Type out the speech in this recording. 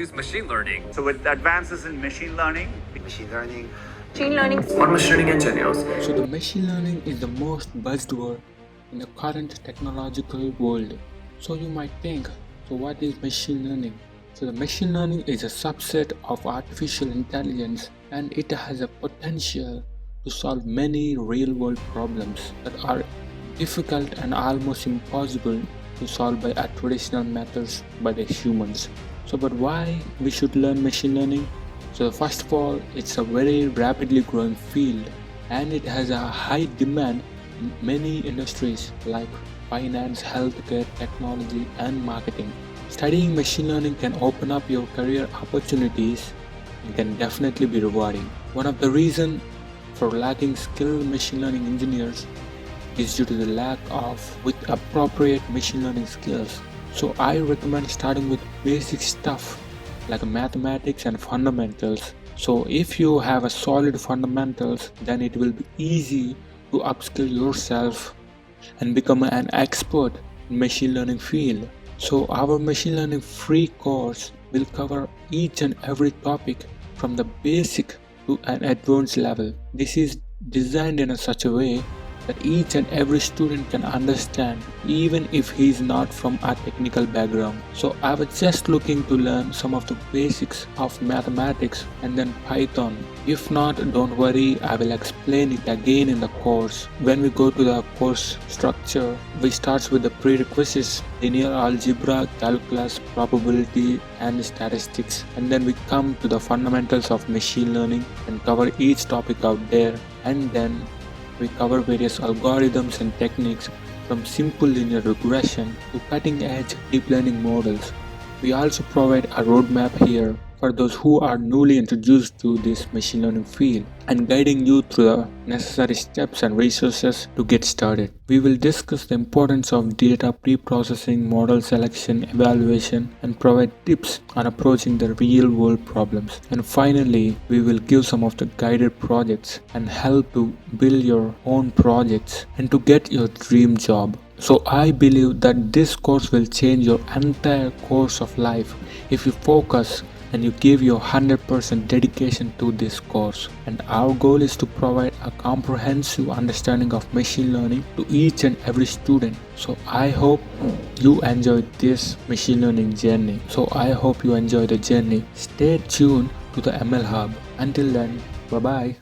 use machine learning. So with advances in machine learning, Machine learning. What machine learning engineers? So the machine learning is the most buzzword in the current technological world. So you might think, so what is machine learning? So the machine learning is a subset of artificial intelligence, and it has a potential to solve many real-world problems that are difficult and almost impossible to solve by traditional methods by the humans. So but why we should learn machine learning? So first of all, it's a very rapidly growing field and it has a high demand in many industries like finance, healthcare, technology and marketing. Studying machine learning can open up your career opportunities and can definitely be rewarding. One of the reasons for lacking skilled machine learning engineers is due to the lack of with appropriate machine learning skills. So I recommend starting with basic stuff like mathematics and fundamentals. So if you have a solid fundamentals, then it will be easy to upskill yourself and become an expert in machine learning field. So our machine learning free course will cover each and every topic from the basic to an advanced level. This is designed in such a way that each and every student can understand even if he is not from a technical background. So I was just looking to learn some of the basics of mathematics and then Python. If not, don't worry, I will explain it again in the course. When we go to the course structure, we start with the prerequisites: linear algebra, calculus, probability and statistics, and then we come to the fundamentals of machine learning and cover each topic out there, and then we cover various algorithms and techniques from simple linear regression to cutting-edge deep learning models. We also provide a roadmap here for those who are newly introduced to this machine learning field and guiding you through the necessary steps and resources to get started. We will discuss the importance of data pre-processing, model selection, evaluation, and provide tips on approaching the real-world problems. And finally, we will give some of the guided projects and help to build your own projects and to get your dream job. So I believe that this course will change your entire course of life if you focus and you give your 100% dedication to this course. And our goal is to provide a comprehensive understanding of machine learning to each and every student. So I hope you enjoy this machine learning journey. So I hope you enjoy the journey. Stay tuned to the ML Hub. Until then, bye bye.